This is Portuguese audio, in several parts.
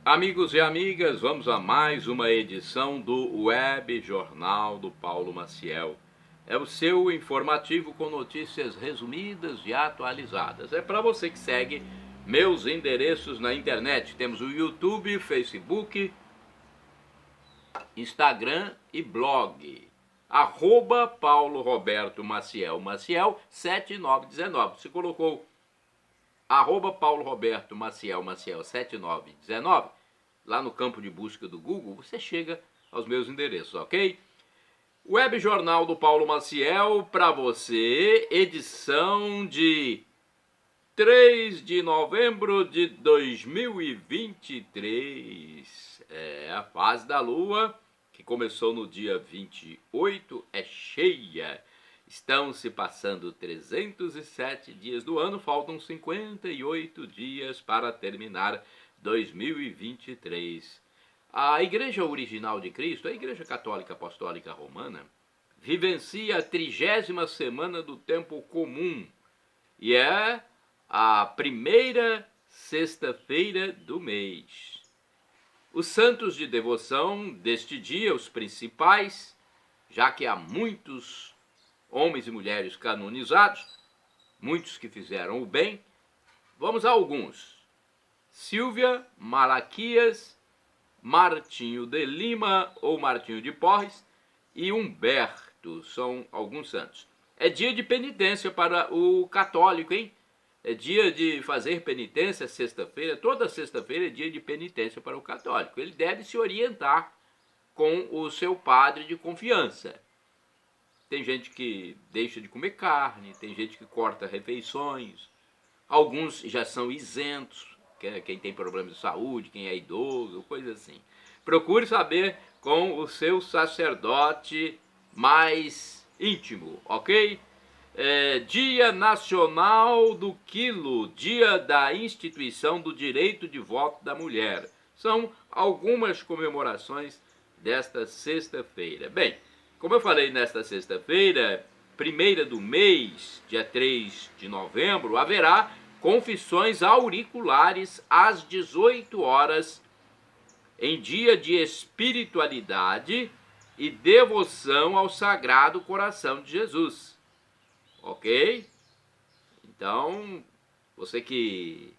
Amigos e amigas, vamos a mais uma edição do Web Jornal do Paulo Maciel. É o seu informativo com notícias resumidas e atualizadas. É para você que segue meus endereços na internet. Temos o YouTube, Facebook, Instagram e blog. Paulo Roberto Maciel 7919. Se colocou Paulo Roberto Maciel 7919, lá no campo de busca do Google, você chega aos meus endereços, ok? Web Jornal do Paulo Maciel para você, edição de 3 de novembro de 2023. A fase da Lua, que começou no dia 28, é cheia. Estão se passando 307 dias do ano, faltam 58 dias para terminar 2023. A Igreja Original de Cristo, a Igreja Católica Apostólica Romana, vivencia a 30ª semana do tempo comum e é a primeira sexta-feira do mês. Os santos de devoção deste dia, os principais, já que há muitos homens e mulheres canonizados, muitos que fizeram o bem, vamos a alguns. Silvia, Malaquias, Martinho de Lima ou Martinho de Porres e Humberto são alguns santos. É dia de penitência para o católico, hein? É dia de fazer penitência sexta-feira. Toda sexta-feira é dia de penitência para o católico. Ele deve se orientar com o seu padre de confiança. Tem gente que deixa de comer carne, tem gente que corta refeições, alguns já são isentos, quem tem problemas de saúde, quem é idoso, coisa assim. Procure saber com o seu sacerdote mais íntimo, ok? Dia Nacional do Quilo, Dia da Instituição do Direito de Voto da Mulher. São algumas comemorações desta sexta-feira. Bem, como eu falei nesta sexta-feira, primeira do mês, dia 3 de novembro, haverá confissões auriculares às 18 horas, em dia de espiritualidade e devoção ao Sagrado Coração de Jesus. Ok? Então, você que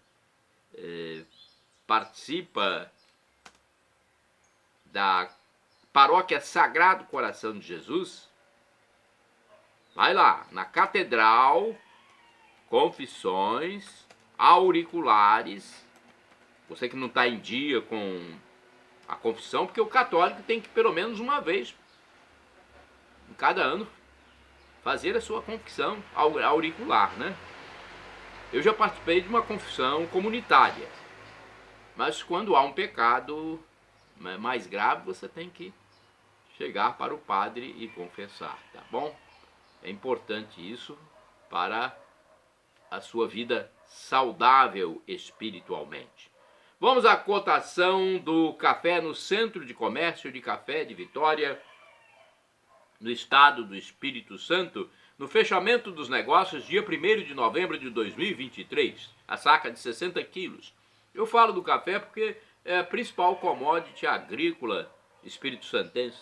participa da Paróquia Sagrado Coração de Jesus, vai lá na Catedral, confissões auriculares. Você que não está em dia com a confissão, porque o católico tem que pelo menos uma vez em cada ano fazer a sua confissão auricular, né? Eu já participei de uma confissão comunitária, mas quando há um pecado mais grave, você tem que chegar para o padre e confessar, tá bom? É importante isso para a sua vida saudável espiritualmente. Vamos à cotação do café no Centro de Comércio de Café de Vitória, no estado do Espírito Santo, no fechamento dos negócios, dia 1º de novembro de 2023, a saca de 60 quilos. Eu falo do café porque é a principal commodity agrícola espírito-santense.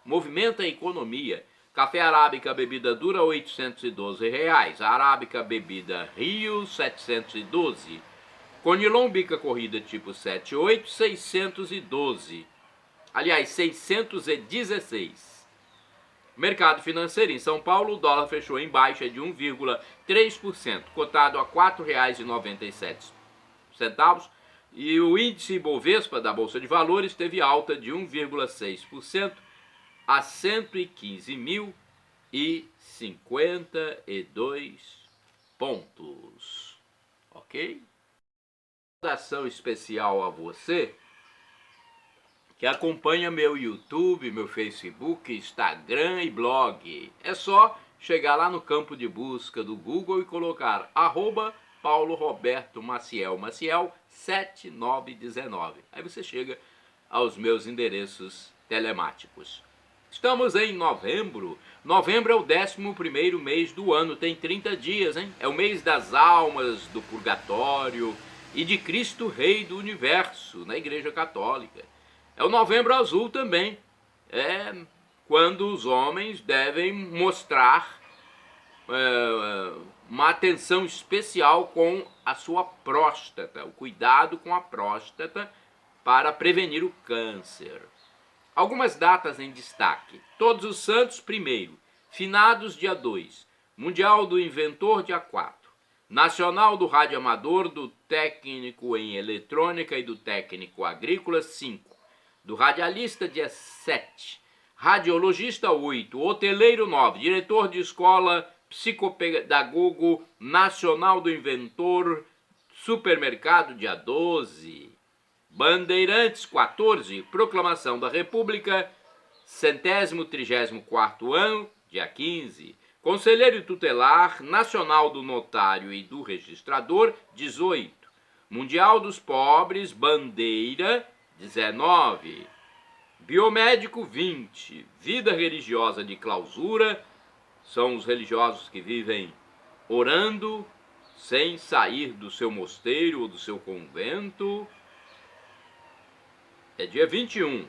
Movimenta a economia. Café arábica bebida dura R$ 812, a arábica bebida Rio 712, Conilon bica corrida tipo 78 612, aliás 616. Mercado financeiro em São Paulo, o dólar fechou em baixa de 1,3%, cotado a R$ 4,97, e o índice Bovespa da Bolsa de Valores teve alta de 1,6% a 115.052 pontos. Ok? Saudação especial a você que acompanha meu YouTube, meu Facebook, Instagram e blog. É só chegar lá no campo de busca do Google e colocar Paulo Roberto Maciel 7919. Aí você chega aos meus endereços telemáticos. Estamos em novembro. Novembro é o 11º mês do ano, tem 30 dias, hein? É o mês das almas do purgatório, e de Cristo Rei do Universo, na Igreja Católica. É o Novembro Azul também, é quando os homens devem mostrar uma atenção especial com a sua próstata, o cuidado com a próstata para prevenir o câncer. Algumas datas em destaque: Todos os Santos, 1º, Finados, dia 2, Mundial do Inventor, dia 4, Nacional do Radioamador, do Técnico em Eletrônica e do Técnico Agrícola, 5, do Radialista, dia 7, Radiologista, 8, Hoteleiro, 9, Diretor de Escola, Psicopedagogo, Nacional do Inventor, Supermercado, dia 12, Bandeirantes, 14, Proclamação da República, 134º ano, dia 15, Conselheiro Tutelar, Nacional do Notário e do Registrador, 18, Mundial dos Pobres, Bandeira, 19, Biomédico, 20, Vida Religiosa de Clausura, são os religiosos que vivem orando sem sair do seu mosteiro ou do seu convento. É dia 21.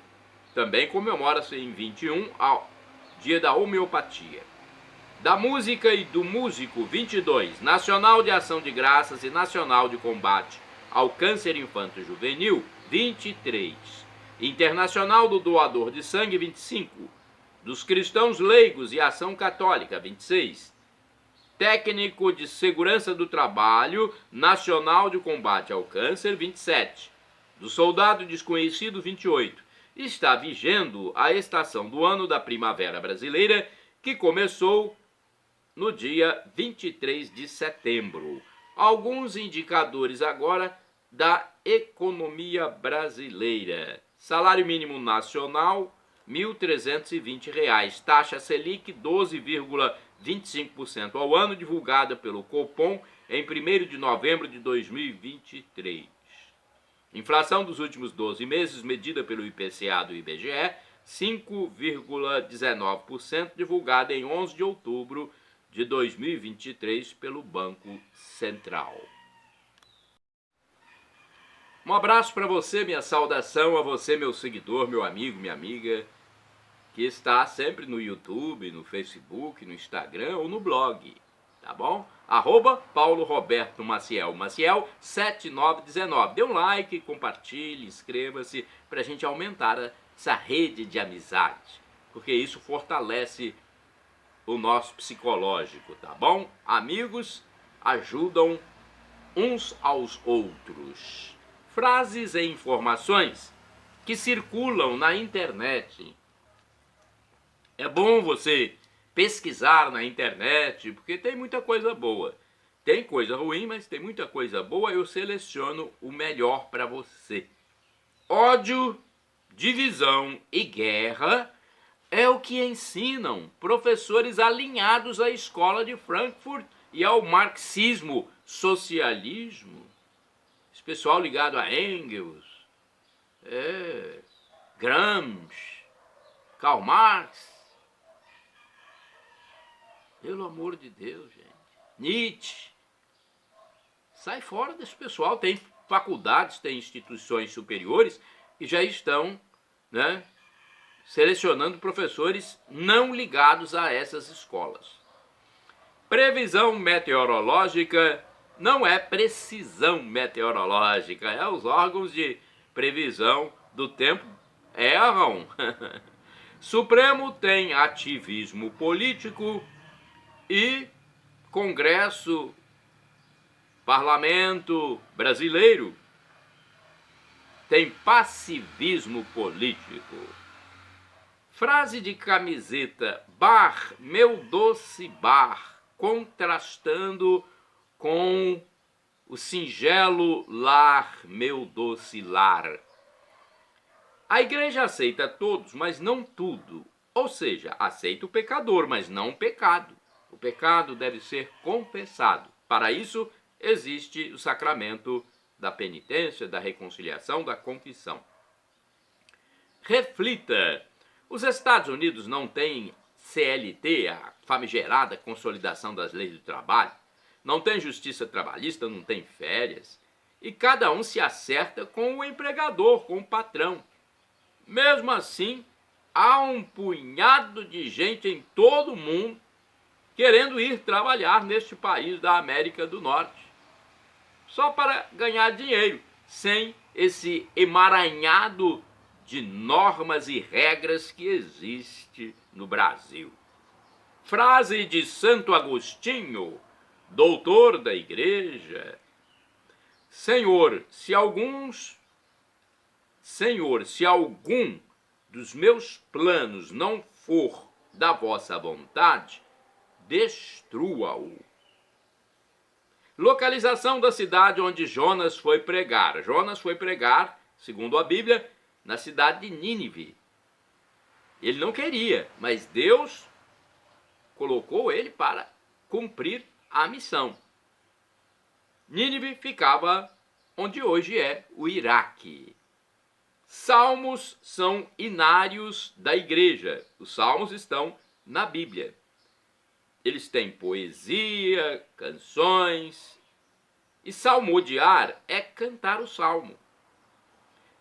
Também comemora-se em 21 ao dia da homeopatia. Da música e do músico, 22. Nacional de Ação de Graças e Nacional de Combate ao Câncer Infanto-Juvenil, 23. Internacional do Doador de Sangue, 25. Dos Cristãos Leigos e Ação Católica, 26. Técnico de Segurança do Trabalho Nacional de Combate ao Câncer, 27. Do Soldado Desconhecido, 28. Está vigendo a estação do ano da Primavera Brasileira, que começou no dia 23 de setembro. Alguns indicadores agora da economia brasileira. Salário mínimo nacional, R$ 1.320. Taxa Selic, 12,25% ao ano, divulgada pelo Copom em 1º de novembro de 2023. Inflação dos últimos 12 meses, medida pelo IPCA do IBGE, 5,19%, divulgada em 11 de outubro de 2023 pelo Banco Central. Um abraço para você, minha saudação a você, meu seguidor, meu amigo, minha amiga, que está sempre no YouTube, no Facebook, no Instagram ou no blog, tá bom? @Paulo Roberto Maciel, Maciel 7919. Dê um like, compartilhe, inscreva-se para a gente aumentar essa rede de amizade, porque isso fortalece o nosso psicológico, tá bom? Amigos ajudam uns aos outros. Frases e informações que circulam na internet. É bom você pesquisar na internet, porque tem muita coisa boa. Tem coisa ruim, mas tem muita coisa boa. Eu seleciono o melhor para você. Ódio, divisão e guerra é o que ensinam professores alinhados à escola de Frankfurt e ao marxismo, socialismo. Esse pessoal ligado a Engels, Gramsci, Karl Marx. Pelo amor de Deus, gente. Nietzsche. Sai fora desse pessoal. Tem faculdades, tem instituições superiores que já estão, selecionando professores não ligados a essas escolas. Previsão meteorológica não é precisão meteorológica. Os órgãos de previsão do tempo erram. Supremo tem ativismo político e Congresso, Parlamento brasileiro tem passivismo político. Frase de camiseta: bar, meu doce bar, contrastando com o singelo lar, meu doce lar. A igreja aceita todos, mas não tudo. Ou seja, aceita o pecador, mas não o pecado. O pecado deve ser confessado. Para isso, existe o sacramento da penitência, da reconciliação, da confissão. Reflita. Os Estados Unidos não têm CLT, a famigerada consolidação das leis do trabalho. Não tem justiça trabalhista, não tem férias. e cada um se acerta com o empregador, com o patrão. Mesmo assim, há um punhado de gente em todo o mundo querendo ir trabalhar neste país da América do Norte, só para ganhar dinheiro, sem esse emaranhado de normas e regras que existe no Brasil. Frase de Santo Agostinho, doutor da Igreja: Senhor, se algum dos meus planos não for da vossa vontade, destrua-o. Localização da cidade onde Jonas foi pregar. Jonas foi pregar, segundo a Bíblia, na cidade de Nínive. Ele não queria, mas Deus colocou ele para cumprir a missão. Nínive ficava onde hoje é o Iraque. Salmos são inários da igreja. Os salmos estão na Bíblia. Eles têm poesia, canções, e salmodiar é cantar o salmo.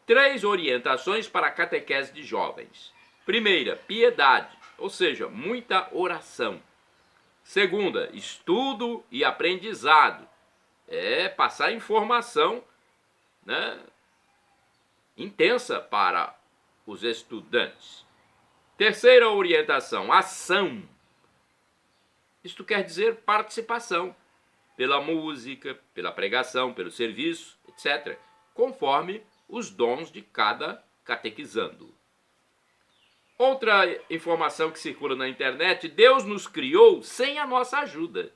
3 orientações para a catequese de jovens. Primeira, piedade, ou seja, muita oração. Segunda, estudo e aprendizado. É passar informação, né, intensa para os estudantes. Terceira orientação, ação. Isto quer dizer participação, pela música, pela pregação, pelo serviço, etc., conforme os dons de cada catequizando. Outra informação que circula na internet: Deus nos criou sem a nossa ajuda,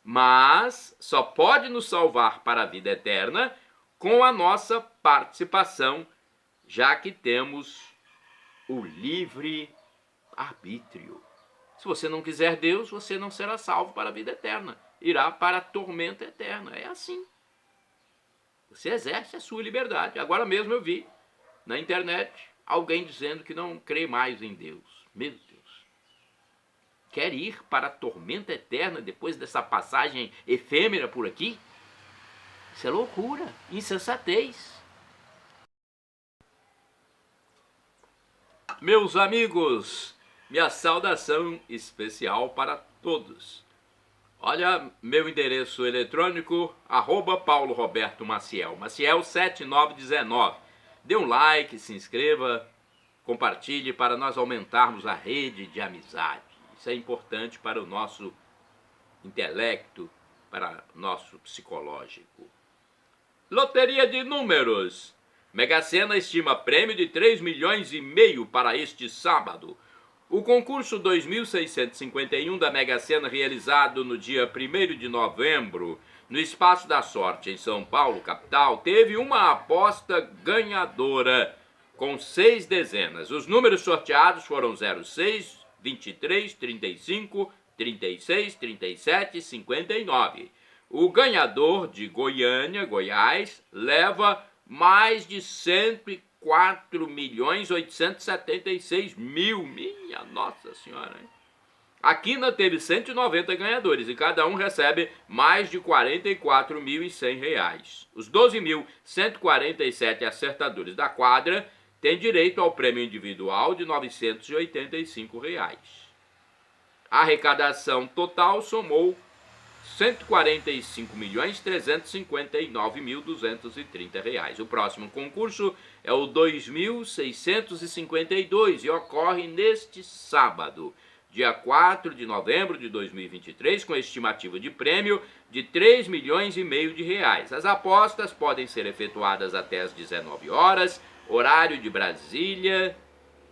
mas só pode nos salvar para a vida eterna com a nossa participação, já que temos o livre arbítrio. Se você não quiser Deus, você não será salvo para a vida eterna. Irá para a tormenta eterna. É assim. Você exerce a sua liberdade. Agora mesmo eu vi na internet alguém dizendo que não crê mais em Deus. Meu Deus. Quer ir para a tormenta eterna depois dessa passagem efêmera por aqui? Isso é loucura, insensatez. Meus amigos, minha saudação especial para todos. Olha, meu endereço eletrônico, @Paulo Roberto Maciel, Maciel 7919. Dê um like, se inscreva, compartilhe para nós aumentarmos a rede de amizade. Isso é importante para o nosso intelecto, para o nosso psicológico. Loteria de números. Mega Sena estima prêmio de 3,5 milhões para este sábado. O concurso 2651 da Mega Sena, realizado no dia 1º de novembro, no Espaço da Sorte, em São Paulo, capital, teve uma aposta ganhadora com 6 dezenas. Os números sorteados foram 06, 23, 35, 36, 37 e 59. O ganhador de Goiânia, Goiás, leva mais de 104.876.000. Minha Nossa Senhora, hein? A Quina teve 190 ganhadores e cada um recebe mais de R$ 44.100. Os 12.147 acertadores da quadra têm direito ao prêmio individual de R$ 985. A arrecadação total somou R$ 145.359.230. O próximo concurso é o 2652 e ocorre neste sábado, dia 4 de novembro de 2023, com estimativa de prêmio de R$ 3,5 milhões. As apostas podem ser efetuadas até às 19 horas, horário de Brasília,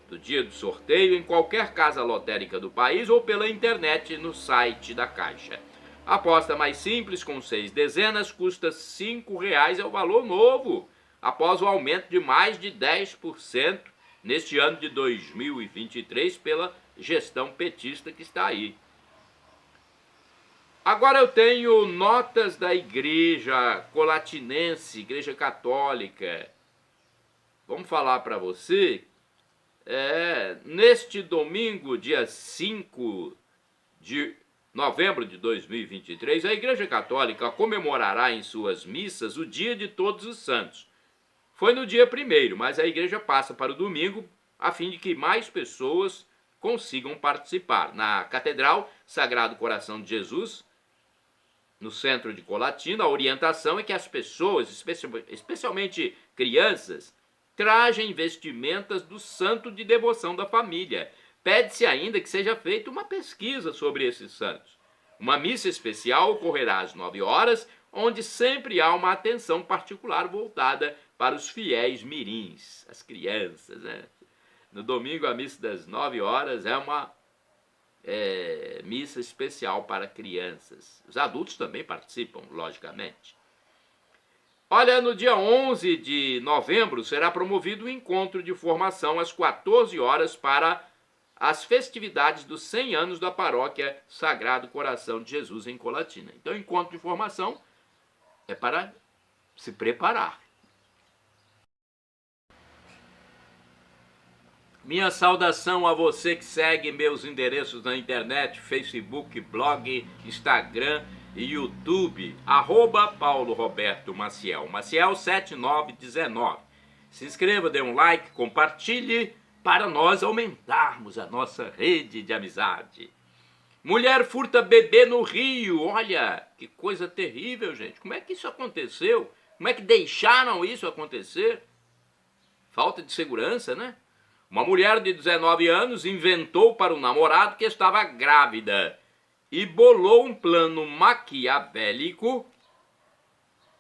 do dia do sorteio, em qualquer casa lotérica do país ou pela internet no site da Caixa. A aposta mais simples, com 6 dezenas, custa R$ 5,00, é o valor novo, após o aumento de mais de 10% neste ano de 2023 pela gestão petista que está aí. Agora eu tenho notas da igreja colatinense, igreja católica. Vamos falar para você, neste domingo, dia 5 de novembro de 2023, a Igreja Católica comemorará em suas missas o Dia de Todos os Santos. Foi no dia 1º, mas a Igreja passa para o domingo a fim de que mais pessoas consigam participar. Na Catedral Sagrado Coração de Jesus, no centro de Colatina, a orientação é que as pessoas, especialmente crianças, trajem vestimentas do santo de devoção da família. Pede-se ainda que seja feita uma pesquisa sobre esses santos. Uma missa especial ocorrerá às 9 horas, onde sempre há uma atenção particular voltada para os fiéis mirins, as crianças, né? No domingo, a missa das 9 horas é uma missa especial para crianças. Os adultos também participam, logicamente. Olha, no dia 11 de novembro será promovido um encontro de formação às 14 horas para as festividades dos 100 anos da paróquia Sagrado Coração de Jesus em Colatina. Então, encontro de formação é para se preparar. Minha saudação a você que segue meus endereços na internet, Facebook, blog, Instagram e YouTube, @Paulo Roberto Maciel, Maciel 7919. Se inscreva, dê um like, compartilhe para nós aumentarmos a nossa rede de amizade. Mulher furta bebê no Rio, olha, que coisa terrível, gente. Como é que isso aconteceu? Como é que deixaram isso acontecer? Falta de segurança, né? Uma mulher de 19 anos inventou para o namorado que estava grávida e bolou um plano maquiavélico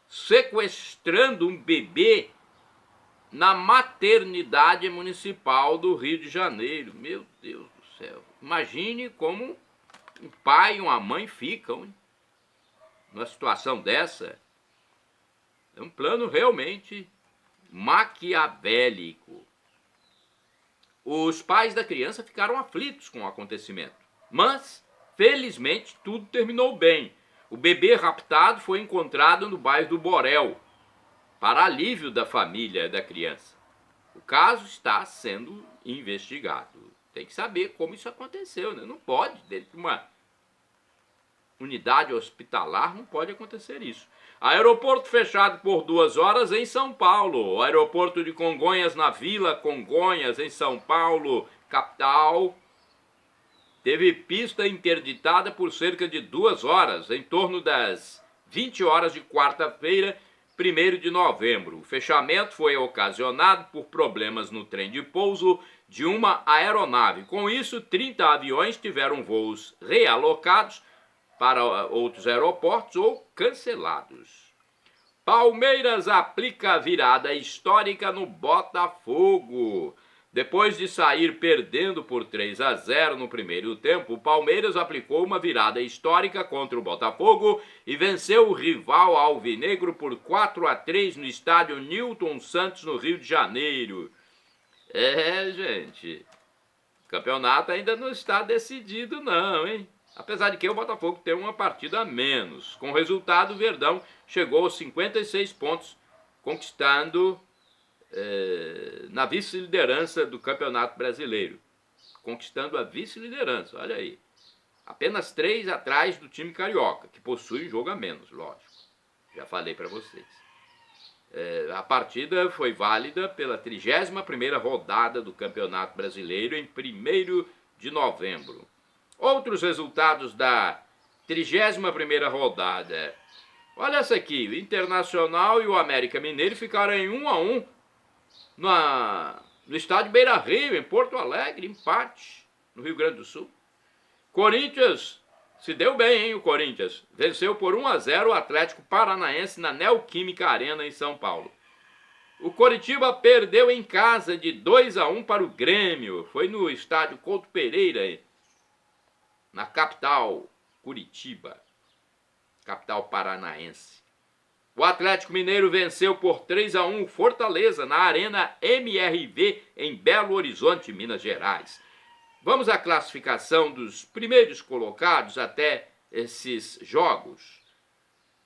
sequestrando um bebê na maternidade municipal do Rio de Janeiro. Meu Deus do céu. Imagine como um pai e uma mãe ficam, hein? Numa situação dessa. É um plano realmente maquiavélico. Os pais da criança ficaram aflitos com o acontecimento, mas, felizmente, tudo terminou bem. O bebê raptado foi encontrado no bairro do Borel, para alívio da família da criança. O caso está sendo investigado. Tem que saber como isso aconteceu, né? Não pode, dentro de uma unidade hospitalar, não pode acontecer isso. Aeroporto fechado por 2 horas em São Paulo. O aeroporto de Congonhas, na Vila Congonhas, em São Paulo, capital, teve pista interditada por cerca de 2 horas, em torno das 20 horas de quarta-feira, 1º de novembro. O fechamento foi ocasionado por problemas no trem de pouso de uma aeronave. Com isso, 30 aviões tiveram voos realocados para outros aeroportos ou cancelados. Palmeiras aplica virada histórica no Botafogo. Depois de sair perdendo por 3-0 no primeiro tempo, o Palmeiras aplicou uma virada histórica contra o Botafogo e venceu o rival alvinegro por 4-3 no estádio Newton Santos, no Rio de Janeiro. Gente, o campeonato ainda não está decidido não, hein? Apesar de que o Botafogo tem uma partida a menos. Com o resultado, o Verdão chegou aos 56 pontos, conquistando na vice-liderança do Campeonato Brasileiro. Conquistando a vice-liderança, olha aí. Apenas 3 atrás do time carioca, que possui um jogo a menos, lógico. Já falei para vocês. A partida foi válida pela 31ª rodada do Campeonato Brasileiro em 1º de novembro. Outros resultados da 31ª rodada. Olha essa aqui, o Internacional e o América Mineiro ficaram em 1-1 no estádio Beira-Rio, em Porto Alegre, empate no Rio Grande do Sul. Corinthians se deu bem, hein, o Corinthians. Venceu por 1-0 o Atlético Paranaense na Neoquímica Arena, em São Paulo. O Coritiba perdeu em casa de 2-1 para o Grêmio. Foi no estádio Couto Pereira, na capital, Curitiba, capital paranaense. O Atlético Mineiro venceu por 3-1 o Fortaleza na Arena MRV em Belo Horizonte, Minas Gerais. Vamos à classificação dos primeiros colocados até esses jogos.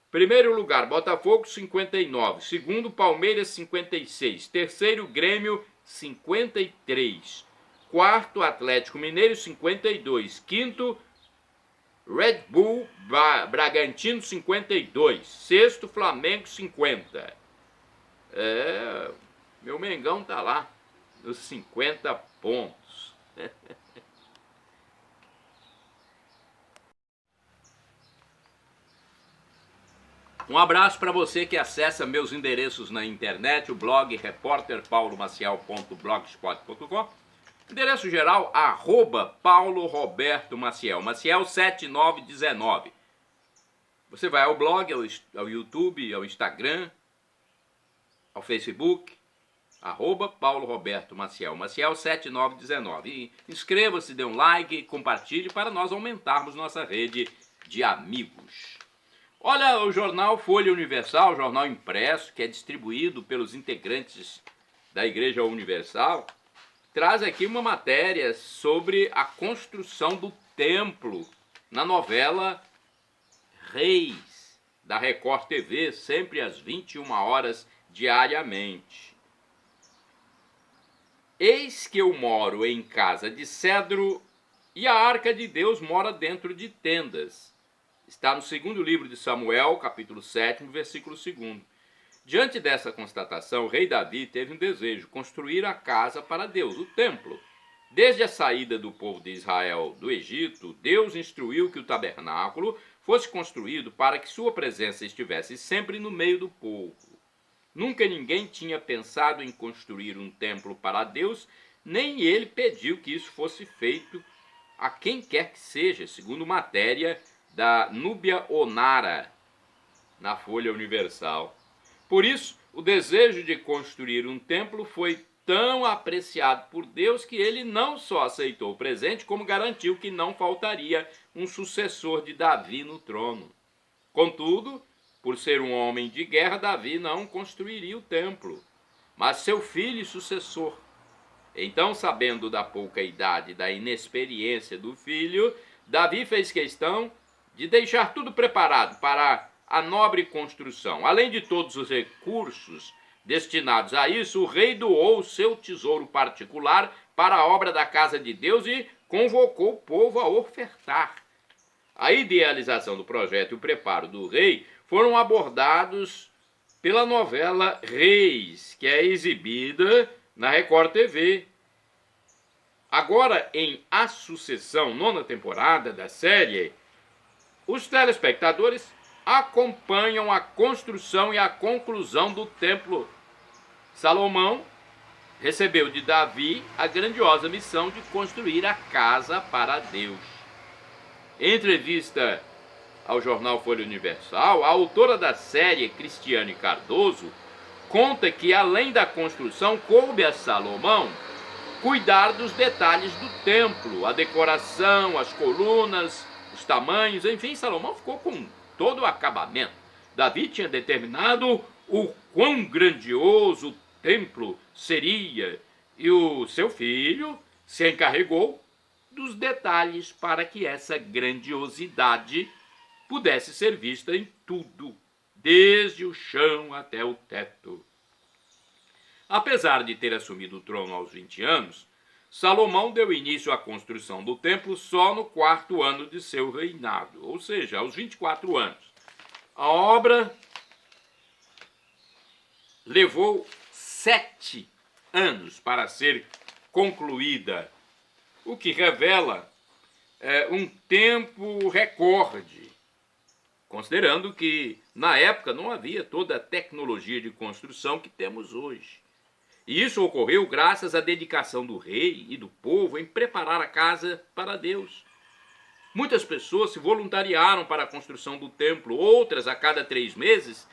Primeiro lugar, Botafogo, 59. Segundo, Palmeiras, 56. Terceiro, Grêmio, 53. Quarto, Atlético Mineiro, 52. Quinto, Red Bull Bragantino 52, sexto Flamengo 50. Meu Mengão tá lá nos 50 pontos. Um abraço para você que acessa meus endereços na internet, o blog repórterpaulomaciel.blogspot.com, endereço geral, @Paulo Roberto Maciel, Maciel 7919. Você vai ao blog, ao YouTube, ao Instagram, ao Facebook, @Paulo Roberto Maciel, Maciel 7919. E inscreva-se, dê um like e compartilhe para nós aumentarmos nossa rede de amigos. Olha, o jornal Folha Universal, jornal impresso, que é distribuído pelos integrantes da Igreja Universal, traz aqui uma matéria sobre a construção do templo na novela Reis, da Record TV, sempre às 21 horas diariamente. Eis que eu moro em casa de cedro e a arca de Deus mora dentro de tendas. Está no segundo livro de Samuel, capítulo 7, versículo 2. Diante dessa constatação, o rei Davi teve um desejo: construir a casa para Deus, o templo. Desde a saída do povo de Israel do Egito, Deus instruiu que o tabernáculo fosse construído para que sua presença estivesse sempre no meio do povo. Nunca ninguém tinha pensado em construir um templo para Deus, nem ele pediu que isso fosse feito a quem quer que seja, segundo matéria da Núbia Onara, na Folha Universal. Por isso, o desejo de construir um templo foi tão apreciado por Deus que ele não só aceitou o presente, como garantiu que não faltaria um sucessor de Davi no trono. Contudo, por ser um homem de guerra, Davi não construiria o templo, mas seu filho e sucessor. Então, sabendo da pouca idade e da inexperiência do filho, Davi fez questão de deixar tudo preparado para a nobre construção. Além de todos os recursos destinados a isso, o rei doou o seu tesouro particular para a obra da casa de Deus e convocou o povo a ofertar. A idealização do projeto e o preparo do rei foram abordados pela novela Reis, que é exibida na Record TV. Agora, em A Sucessão, 9ª temporada da série, os telespectadores acompanham a construção e a conclusão do templo. Salomão recebeu de Davi a grandiosa missão de construir a casa para Deus. Em entrevista ao jornal Folha Universal, a autora da série, Cristiane Cardoso, conta que, além da construção, coube a Salomão cuidar dos detalhes do templo, a decoração, as colunas, os tamanhos, enfim, Salomão ficou com todo o acabamento. Davi tinha determinado o quão grandioso o templo seria e o seu filho se encarregou dos detalhes para que essa grandiosidade pudesse ser vista em tudo, desde o chão até o teto. Apesar de ter assumido o trono aos 20 anos, Salomão deu início à construção do templo só no 4º ano de seu reinado, ou seja, aos 24 anos. A obra levou 7 anos para ser concluída, o que revela um tempo recorde, considerando que na época não havia toda a tecnologia de construção que temos hoje. E isso ocorreu graças à dedicação do rei e do povo em preparar a casa para Deus. Muitas pessoas se voluntariaram para a construção do templo, outras, a cada 3 meses,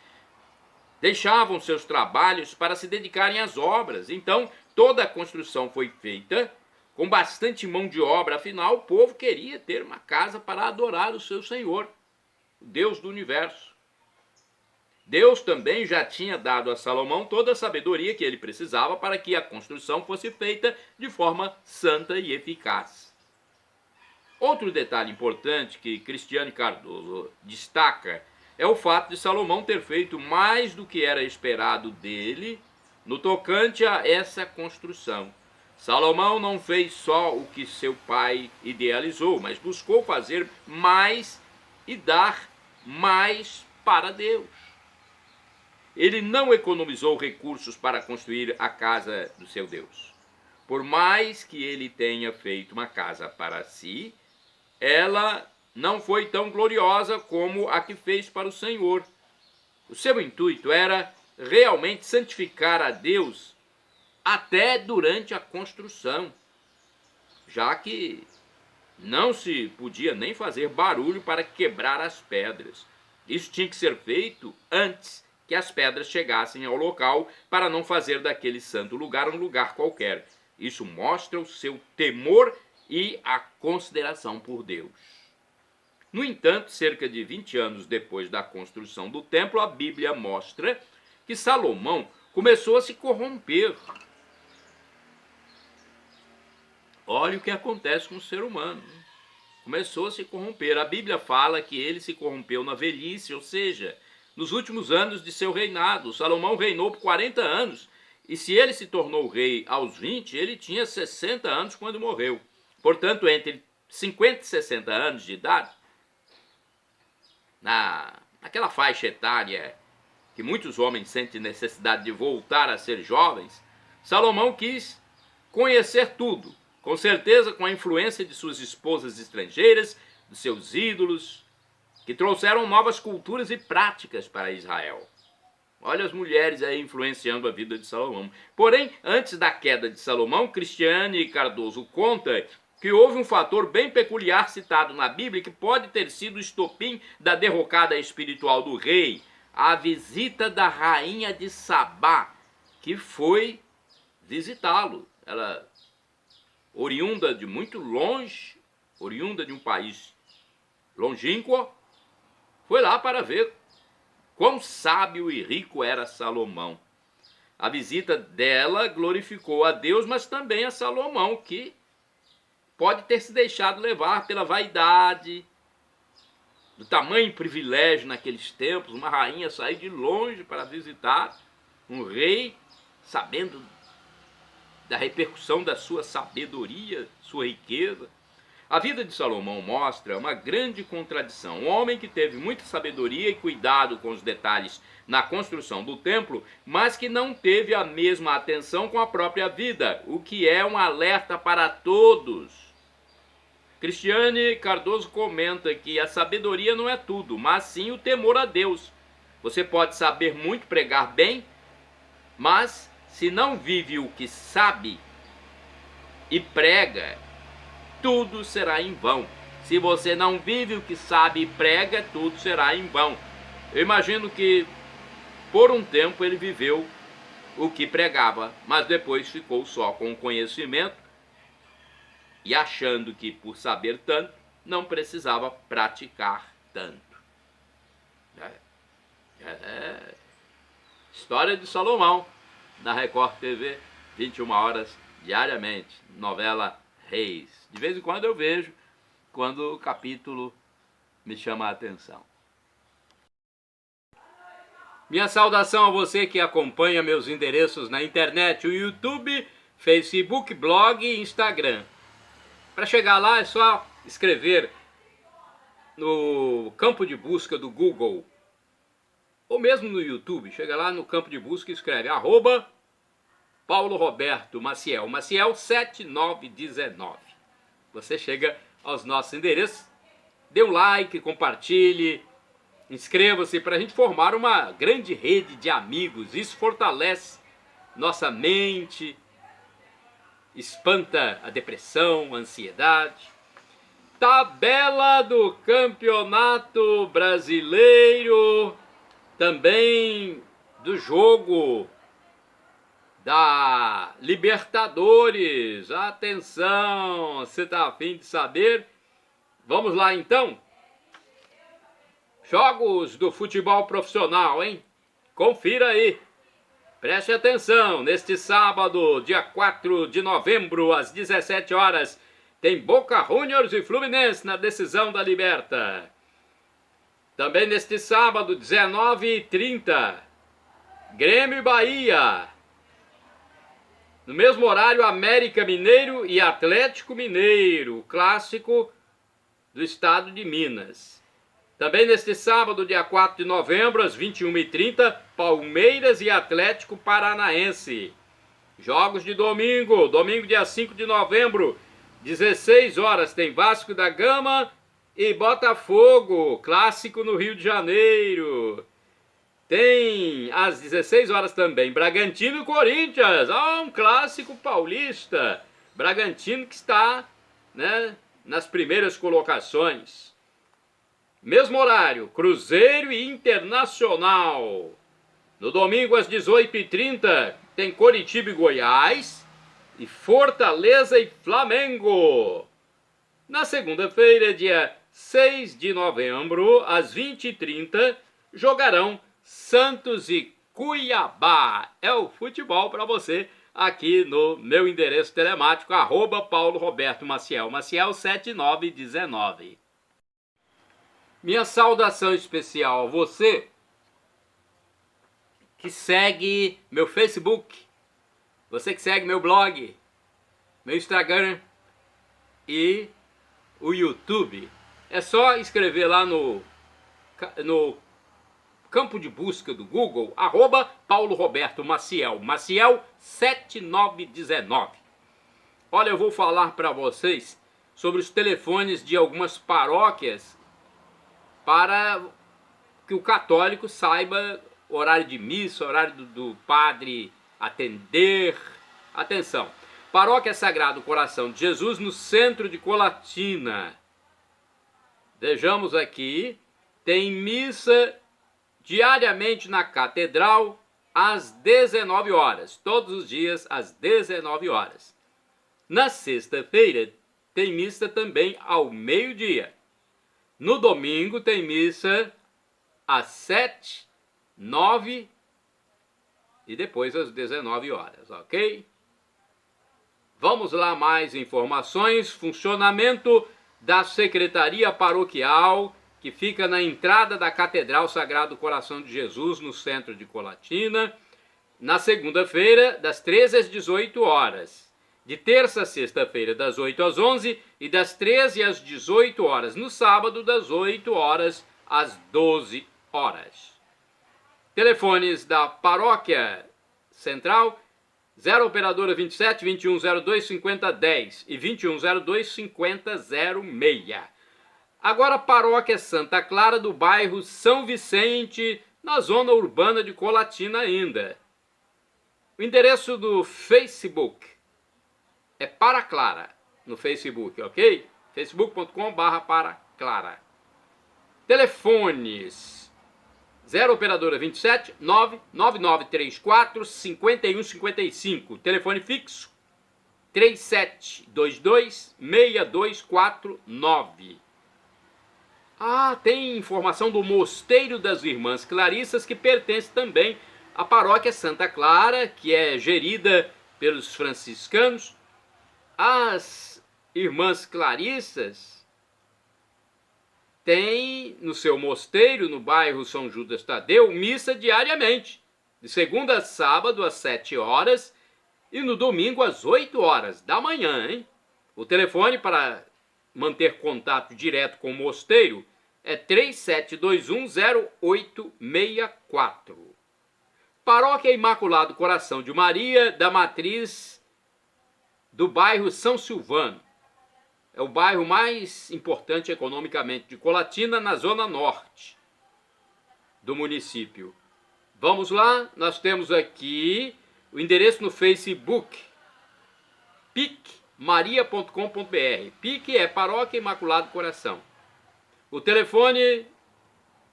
deixavam seus trabalhos para se dedicarem às obras. Então, toda a construção foi feita com bastante mão de obra, afinal, o povo queria ter uma casa para adorar o seu Senhor, o Deus do universo. Deus também já tinha dado a Salomão toda a sabedoria que ele precisava para que a construção fosse feita de forma santa e eficaz. Outro detalhe importante que Cristiane Cardoso destaca é o fato de Salomão ter feito mais do que era esperado dele no tocante a essa construção. Salomão não fez só o que seu pai idealizou, mas buscou fazer mais e dar mais para Deus. Ele não economizou recursos para construir a casa do seu Deus. Por mais que ele tenha feito uma casa para si, ela não foi tão gloriosa como a que fez para o Senhor. O seu intuito era realmente santificar a Deus até durante a construção, já que não se podia nem fazer barulho para quebrar as pedras. Isso tinha que ser feito antes que as pedras chegassem ao local, para não fazer daquele santo lugar um lugar qualquer. Isso mostra o seu temor e a consideração por Deus. No entanto, cerca de 20 anos depois da construção do templo, a Bíblia mostra que Salomão começou a se corromper. Olha o que acontece com o ser humano. Começou a se corromper. A Bíblia fala que ele se corrompeu na velhice, ou seja, nos últimos anos de seu reinado. Salomão reinou por 40 anos. E se ele se tornou rei aos 20, ele tinha 60 anos quando morreu. Portanto, entre 50 e 60 anos de idade, naquela faixa etária que muitos homens sentem necessidade de voltar a ser jovens, Salomão quis conhecer tudo, com certeza com a influência de suas esposas estrangeiras, dos seus ídolos, que trouxeram novas culturas e práticas para Israel. Olha as mulheres aí influenciando a vida de Salomão. Porém, antes da queda de Salomão, Cristiane Cardoso conta que houve um fator bem peculiar citado na Bíblia que pode ter sido o estopim da derrocada espiritual do rei, a visita da rainha de Sabá, que foi visitá-lo. Ela, oriunda de muito longe, oriunda de um país longínquo, foi lá para ver quão sábio e rico era Salomão. A visita dela glorificou a Deus, mas também a Salomão, que pode ter se deixado levar pela vaidade, do tamanho privilégio naqueles tempos, uma rainha sair de longe para visitar um rei, sabendo da repercussão da sua sabedoria, sua riqueza. A vida de Salomão mostra uma grande contradição. Um homem que teve muita sabedoria e cuidado com os detalhes na construção do templo, mas que não teve a mesma atenção com a própria vida, o que é um alerta para todos. Cristiane Cardoso comenta que a sabedoria não é tudo, mas sim o temor a Deus. Você pode saber muito, pregar bem, mas se não vive o que sabe e prega, tudo será em vão. Se você não vive o que sabe e prega, tudo será em vão. Eu imagino que por um tempo ele viveu o que pregava, mas depois ficou só com o conhecimento e achando que por saber tanto, não precisava praticar tanto. História de Salomão, na Record TV, 21 horas diariamente, novela Reis. De vez em quando eu vejo, quando o capítulo me chama a atenção. Minha saudação a você que acompanha meus endereços na internet, o YouTube, Facebook, blog e Instagram. Para chegar lá é só escrever no campo de busca do Google, ou mesmo no YouTube. Chega lá no campo de busca e escreve @Paulo Roberto Maciel, Maciel 7919. Você chega aos nossos endereços, dê um like, compartilhe, inscreva-se para a gente formar uma grande rede de amigos. Isso fortalece nossa mente, espanta a depressão, a ansiedade. Tabela do Campeonato Brasileiro, também do jogo da Libertadores. Atenção, você está a fim de saber? Vamos lá então. Jogos do futebol profissional, hein? Confira aí. Preste atenção, neste sábado, dia 4 de novembro, às 17 horas, tem Boca Juniors e Fluminense na decisão da Liberta. Também neste sábado, 19h30, Grêmio e Bahia. No mesmo horário, América Mineiro e Atlético Mineiro, clássico do estado de Minas. Também neste sábado, dia 4 de novembro, às 21h30, Palmeiras e Atlético Paranaense. Jogos de domingo, dia 5 de novembro, 16 horas, tem Vasco da Gama e Botafogo, clássico no Rio de Janeiro. Tem às 16 horas também Bragantino e Corinthians, um clássico paulista. Bragantino que está, né, nas primeiras colocações. Mesmo horário, Cruzeiro e Internacional. No domingo às 18h30 tem Coritiba e Goiás e Fortaleza e Flamengo. Na segunda-feira, dia 6 de novembro, às 20h30, jogarão Santos e Cuiabá. É o futebol para você aqui no meu endereço telemático, @PauloRobertoMaciel, Maciel 7919. Minha saudação especial a você que segue meu Facebook, você que segue meu blog, meu Instagram e o YouTube. É só escrever lá no campo de busca do Google, @PauloRobertoMaciel, Maciel 7919. Olha, eu vou falar para vocês sobre os telefones de algumas paróquias para que o católico saiba horário de missa, horário do padre atender. Atenção, Paróquia Sagrado Coração de Jesus, no centro de Colatina. Vejamos aqui, tem missa diariamente na catedral às 19 horas, todos os dias às 19 horas. Na sexta-feira tem missa também ao meio-dia. No domingo tem missa às 7, 9 e depois às 19 horas, ok? Vamos lá, mais informações. Funcionamento da Secretaria Paroquial, que fica na entrada da Catedral Sagrado Coração de Jesus, no centro de Colatina, na segunda-feira, das 13 às 18 horas. De terça a sexta-feira, das 8 às 11 e das 13 às 18 horas. No sábado, das 8 horas às 12 horas. Telefones da Paróquia Central, 0 Operadora 27 2102 5010 e 2102 5006. Agora, Paróquia Santa Clara, do bairro São Vicente, na zona urbana de Colatina ainda. O endereço do Facebook é Para Clara, no Facebook, ok? facebook.com/Para Clara. Telefones: 0 Operadora 27 99934 5155. Telefone fixo 3722 6249. Tem informação do Mosteiro das Irmãs Clarissas, que pertence também à Paróquia Santa Clara, que é gerida pelos franciscanos. As Irmãs Clarissas têm no seu mosteiro, no bairro São Judas Tadeu, missa diariamente, de segunda a sábado às 7 horas e no domingo às 8 horas da manhã, hein? O telefone para manter contato direto com o mosteiro é 37210864. Paróquia Imaculado Coração de Maria, da Matriz do bairro São Silvano. É o bairro mais importante economicamente de Colatina, na zona norte do município. Vamos lá, nós temos aqui o endereço no Facebook, picmaria.com.br. PIC é Paróquia Imaculado Coração. O telefone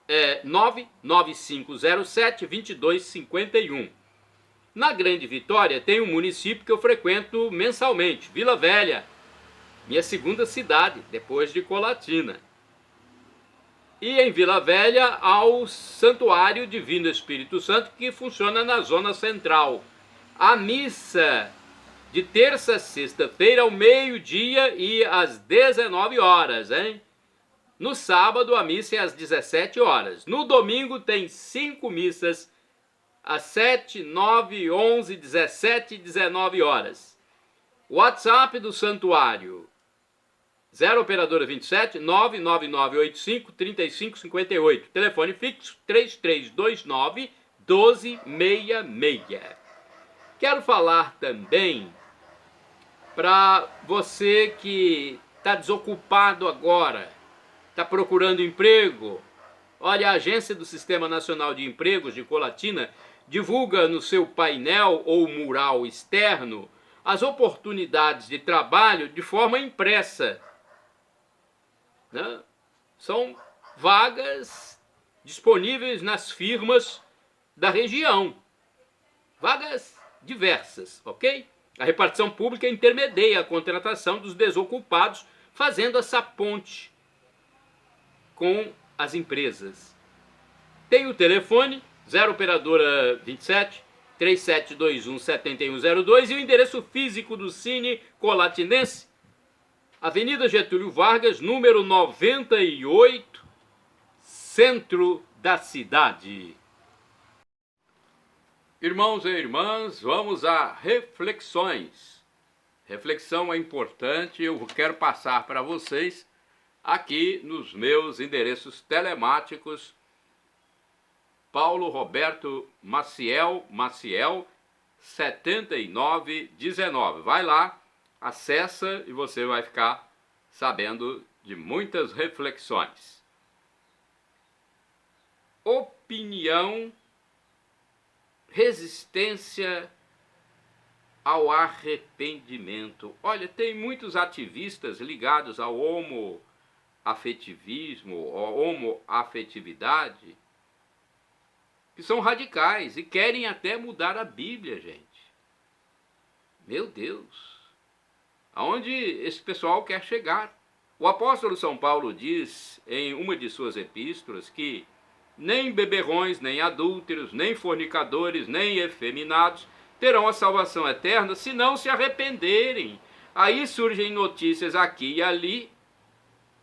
é 99507 2251. Na Grande Vitória tem um município que eu frequento mensalmente, Vila Velha, minha segunda cidade, depois de Colatina. E em Vila Velha há o Santuário Divino Espírito Santo, que funciona na zona central. A missa de terça a sexta-feira ao meio-dia e às 19 horas, hein? No sábado a missa é às 17 horas. No domingo tem 5 missas às 7, 9, 11, 17 e 19 horas. WhatsApp do Santuário, 0 operadora 27 99985 3558. Telefone fixo 3329 1266. Quero falar também para você que está desocupado agora, está procurando emprego. Olha, a Agência do Sistema Nacional de Empregos de Colatina divulga no seu painel ou mural externo as oportunidades de trabalho de forma impressa. Né? São vagas disponíveis nas firmas da região. Vagas diversas, ok? A repartição pública intermedia a contratação dos desocupados, fazendo essa ponte com as empresas. Tem o telefone 0 operadora 27 3721 7102 e o endereço físico do Cine Colatinense, Avenida Getúlio Vargas, número 98, centro da cidade. Irmãos e irmãs, vamos a reflexões. Reflexão é importante, eu quero passar para vocês aqui nos meus endereços telemáticos. Paulo Roberto Maciel 7919. Vai lá, acessa e você vai ficar sabendo de muitas reflexões. Opinião, resistência ao arrependimento. Olha, tem muitos ativistas ligados ao homoafetivismo, ou homoafetividade, que são radicais e querem até mudar a Bíblia, gente. Meu Deus! Aonde esse pessoal quer chegar? O apóstolo São Paulo diz em uma de suas epístolas que nem beberrões, nem adúlteros, nem fornicadores, nem efeminados terão a salvação eterna se não se arrependerem. Aí surgem notícias aqui e ali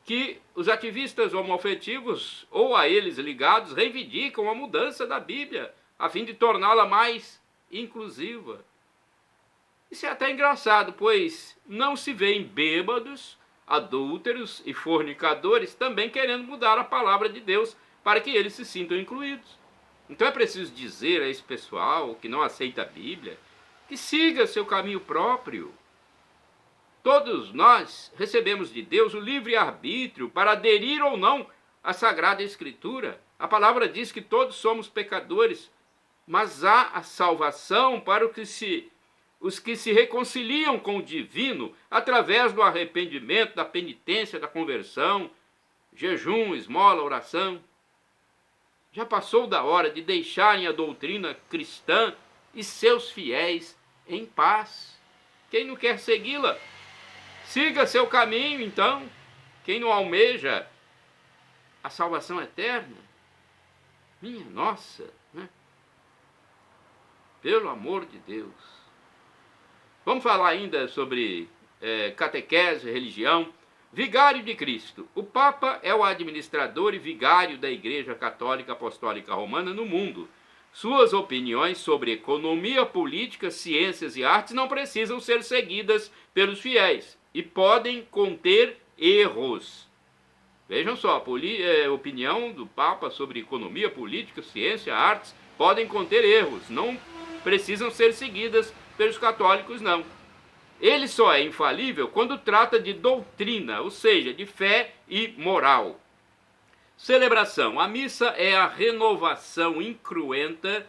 que os ativistas homoafetivos, ou a eles ligados, reivindicam a mudança da Bíblia, a fim de torná-la mais inclusiva. Isso é até engraçado, pois não se vêem bêbados, adúlteros e fornicadores também querendo mudar a palavra de Deus para que eles se sintam incluídos. Então é preciso dizer a esse pessoal que não aceita a Bíblia que siga seu caminho próprio. Todos nós recebemos de Deus o livre-arbítrio para aderir ou não à Sagrada Escritura. A palavra diz que todos somos pecadores, mas há a salvação para os que se reconciliam com o divino através do arrependimento, da penitência, da conversão, jejum, esmola, oração. Já passou da hora de deixarem a doutrina cristã e seus fiéis em paz. Quem não quer segui-la, siga seu caminho, então. Quem não almeja a salvação eterna, minha nossa, né? Pelo amor de Deus. Vamos falar ainda sobre catequese, religião. Vigário de Cristo. O Papa é o administrador e vigário da Igreja Católica Apostólica Romana no mundo. Suas opiniões sobre economia, política, ciências e artes não precisam ser seguidas pelos fiéis e podem conter erros. Vejam só, a opinião do Papa sobre economia, política, ciência, artes podem conter erros, não precisam ser seguidas pelos católicos, não. Ele só é infalível quando trata de doutrina, ou seja, de fé e moral. Celebração. A missa é a renovação incruenta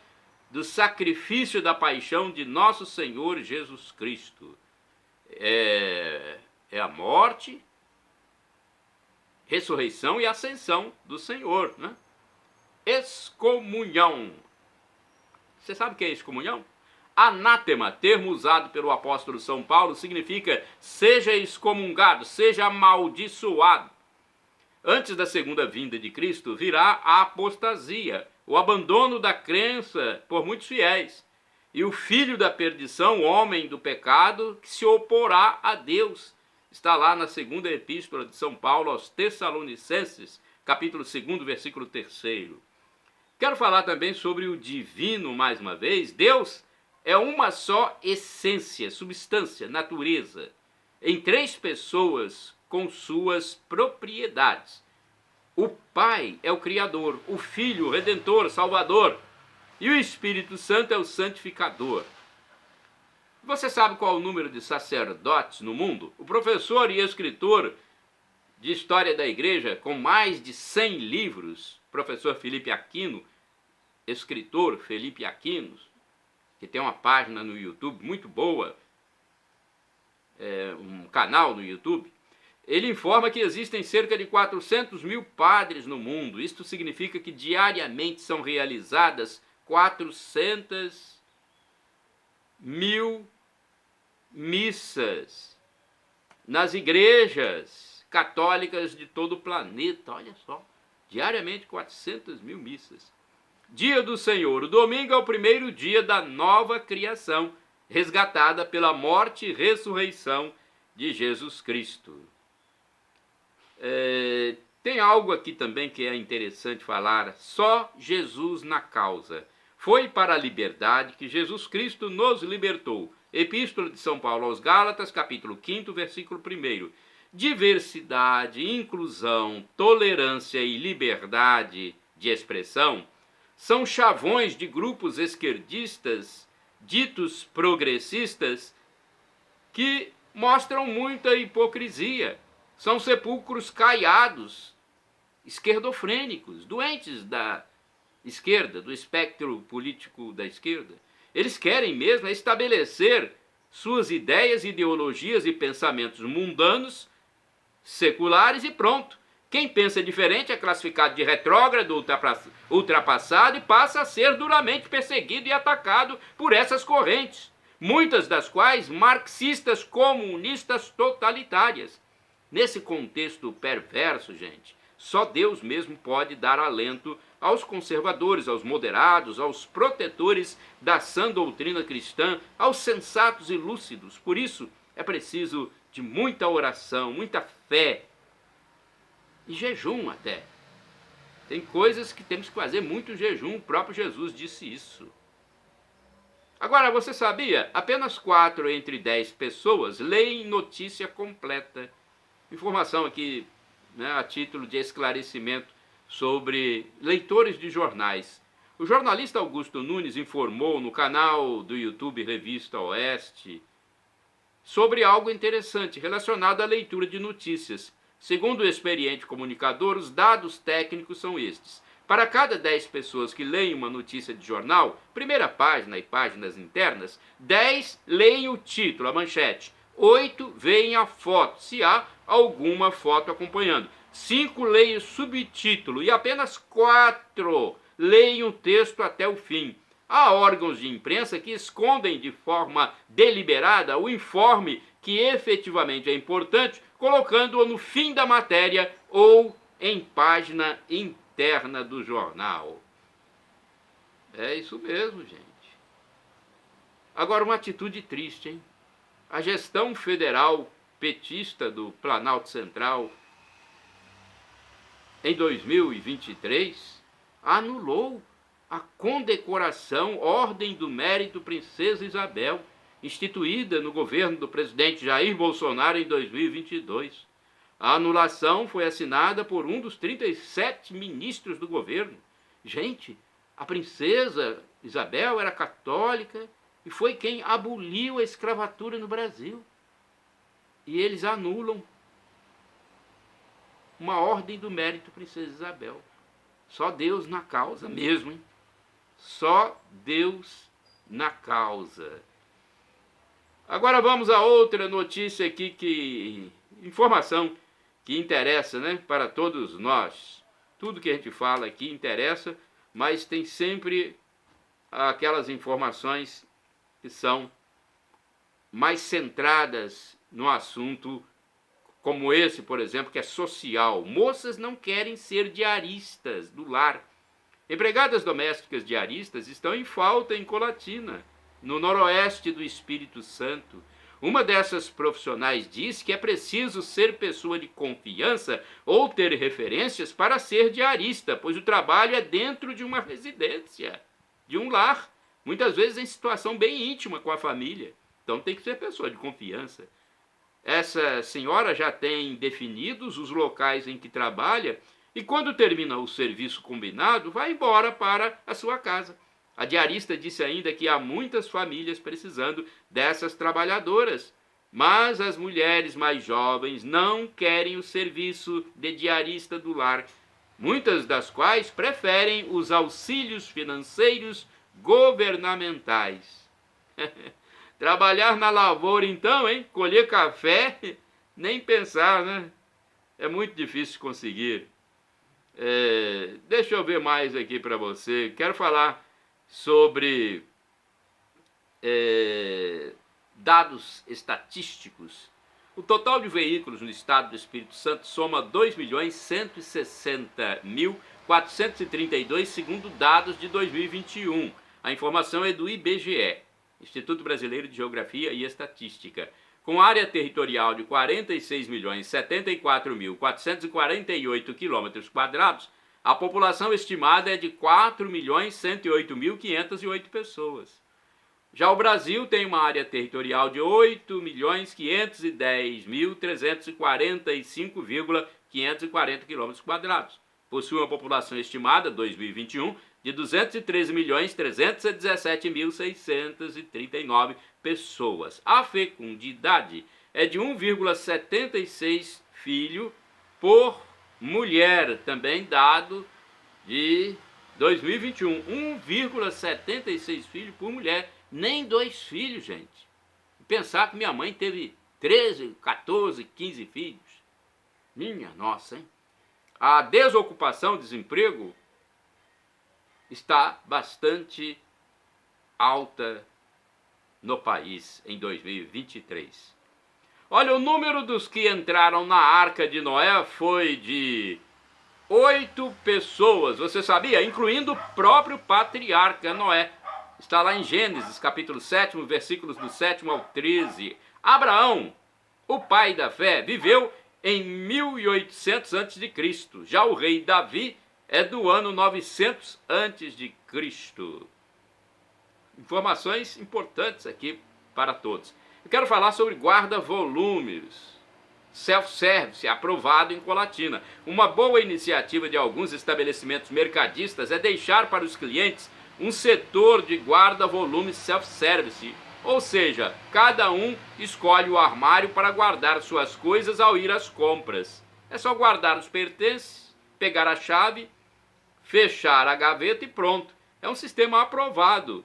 do sacrifício da paixão de nosso Senhor Jesus Cristo. É a morte, ressurreição e ascensão do Senhor, né? Excomunhão. Você sabe o que é excomunhão? Anátema, termo usado pelo apóstolo São Paulo, significa seja excomungado, seja amaldiçoado. Antes da segunda vinda de Cristo virá a apostasia, o abandono da crença por muitos fiéis, e o filho da perdição, o homem do pecado, que se oporá a Deus. Está lá na segunda epístola de São Paulo aos Tessalonicenses, capítulo 2, versículo 3. Quero falar também sobre o divino mais uma vez. Deus é uma só essência, substância, natureza, em três pessoas com suas propriedades. O Pai é o Criador, o Filho, o Redentor, Salvador, e o Espírito Santo é o Santificador. Você sabe qual é o número de sacerdotes no mundo? O professor e escritor de História da Igreja, com mais de 100 livros, professor Felipe Aquino, escritor Felipe Aquino, que tem uma página no YouTube muito boa, um canal no YouTube, ele informa que existem cerca de 400 mil padres no mundo. Isto significa que diariamente são realizadas 400 mil missas nas igrejas católicas de todo o planeta. Olha só, diariamente 400 mil missas. Dia do Senhor. O domingo é o primeiro dia da nova criação, resgatada pela morte e ressurreição de Jesus Cristo. Tem algo aqui também que é interessante falar. Só Jesus na causa. Foi para a liberdade que Jesus Cristo nos libertou. Epístola de São Paulo aos Gálatas, capítulo 5, versículo 1. Diversidade, inclusão, tolerância e liberdade de expressão são chavões de grupos esquerdistas, ditos progressistas, que mostram muita hipocrisia. São sepulcros caiados, esquerdofrênicos, doentes da esquerda, do espectro político da esquerda. Eles querem mesmo estabelecer suas ideias, ideologias e pensamentos mundanos, seculares e pronto. Quem pensa diferente é classificado de retrógrado, ultrapassado e passa a ser duramente perseguido e atacado por essas correntes, muitas das quais marxistas, comunistas, totalitárias. Nesse contexto perverso, gente, só Deus mesmo pode dar alento aos conservadores, aos moderados, aos protetores da sã doutrina cristã, aos sensatos e lúcidos. Por isso, é preciso de muita oração, muita fé e jejum até. Tem coisas que temos que fazer muito jejum, o próprio Jesus disse isso. Agora, você sabia? Apenas 4 entre 10 pessoas leem notícia completa. Informação aqui, né, a título de esclarecimento sobre leitores de jornais. O jornalista Augusto Nunes informou no canal do YouTube Revista Oeste sobre algo interessante relacionado à leitura de notícias. Segundo o experiente comunicador, os dados técnicos são estes. Para cada 10 pessoas que leem uma notícia de jornal, primeira página e páginas internas, 10 leem o título, a manchete. 8 veem a foto, se há alguma foto acompanhando. 5 leem o subtítulo e apenas 4 leem o texto até o fim. Há órgãos de imprensa que escondem de forma deliberada o informe que efetivamente é importante, colocando-o no fim da matéria ou em página interna do jornal. É isso mesmo, gente. Agora, uma atitude triste, hein? A gestão federal petista do Planalto Central, em 2023, anulou a condecoração Ordem do Mérito Princesa Isabel, instituída no governo do presidente Jair Bolsonaro em 2022. A anulação foi assinada por um dos 37 ministros do governo. Gente, a princesa Isabel era católica e foi quem aboliu a escravatura no Brasil. E eles anulam uma Ordem do Mérito Princesa Isabel. Só Deus na causa mesmo, hein? Só Deus na causa. Agora vamos a outra notícia aqui, informação que interessa, né, para todos nós. Tudo que a gente fala aqui interessa, mas tem sempre aquelas informações que são mais centradas no assunto, como esse, por exemplo, que é social. Moças não querem ser diaristas do lar. Empregadas domésticas diaristas estão em falta em Colatina, no noroeste do Espírito Santo. Uma dessas profissionais diz que é preciso ser pessoa de confiança ou ter referências para ser diarista, pois o trabalho é dentro de uma residência, de um lar, muitas vezes em situação bem íntima com a família. Então tem que ser pessoa de confiança. Essa senhora já tem definidos os locais em que trabalha e quando termina o serviço combinado, vai embora para a sua casa. A diarista disse ainda que há muitas famílias precisando dessas trabalhadoras, mas as mulheres mais jovens não querem o serviço de diarista do lar, muitas das quais preferem os auxílios financeiros governamentais. Trabalhar na lavoura então, hein? Colher café, nem pensar, né? É muito difícil conseguir. Deixa eu ver mais aqui para você. Quero falar sobre dados estatísticos. O total de veículos no estado do Espírito Santo soma 2.160.432, segundo dados de 2021. A informação é do IBGE, Instituto Brasileiro de Geografia e Estatística. Com área territorial de 46.074.448 km², a população estimada é de 4.108.508 pessoas. Já o Brasil tem uma área territorial de 8.510.345,540 km². Possui uma população estimada, 2021, de 213.317.639 pessoas. A fecundidade é de 1,76 filho por mulher, também dado de 2021. 1,76 filhos por mulher, nem 2 filhos, gente. Pensar que minha mãe teve 13, 14, 15 filhos. Minha nossa, hein? A desocupação, desemprego, está bastante alta no país em 2023. Olha, o número dos que entraram na Arca de Noé foi de 8 pessoas, você sabia? Incluindo o próprio patriarca Noé. Está lá em Gênesis, capítulo 7, versículos do 7 ao 13. Abraão, o pai da fé, viveu em 1800 a.C. Já o rei Davi é do ano 900 a.C. Informações importantes aqui para todos. Eu quero falar sobre guarda-volumes, self-service, aprovado em Colatina. Uma boa iniciativa de alguns estabelecimentos mercadistas é deixar para os clientes um setor de guarda-volumes self-service, ou seja, cada um escolhe o armário para guardar suas coisas ao ir às compras. É só guardar os pertences, pegar a chave, fechar a gaveta e pronto. É um sistema aprovado.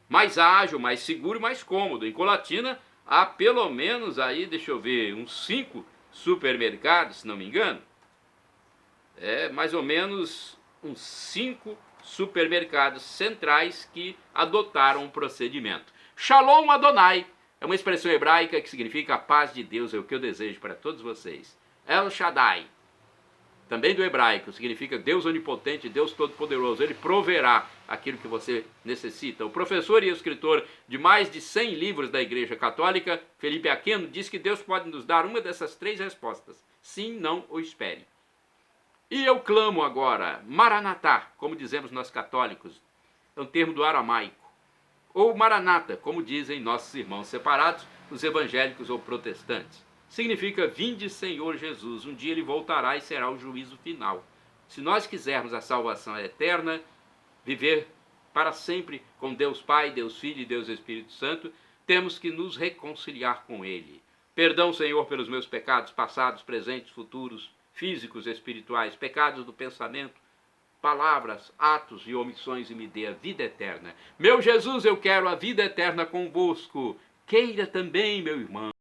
Mais ágil, mais seguro e mais cômodo. Em Colatina há pelo menos aí, deixa eu ver, uns 5 supermercados, se não me engano. Mais ou menos uns 5 supermercados centrais que adotaram o procedimento. Shalom Adonai é uma expressão hebraica que significa a paz de Deus, é o que eu desejo para todos vocês. El Shaddai, também do hebraico, significa Deus onipotente, Deus todo-poderoso. Ele proverá aquilo que você necessita. O professor e escritor de mais de 100 livros da Igreja Católica, Felipe Aquino, diz que Deus pode nos dar uma dessas 3 respostas. Sim, não ou espere. E eu clamo agora, Maranatá, como dizemos nós católicos, é um termo do aramaico. Ou Maranata, como dizem nossos irmãos separados, os evangélicos ou protestantes. Significa, vinde Senhor Jesus, um dia ele voltará e será o juízo final. Se nós quisermos a salvação eterna, viver para sempre com Deus Pai, Deus Filho e Deus Espírito Santo, temos que nos reconciliar com Ele. Perdão, Senhor, pelos meus pecados passados, presentes, futuros, físicos, espirituais, pecados do pensamento, palavras, atos e omissões, e me dê a vida eterna. Meu Jesus, eu quero a vida eterna convosco. Queira também, meu irmão.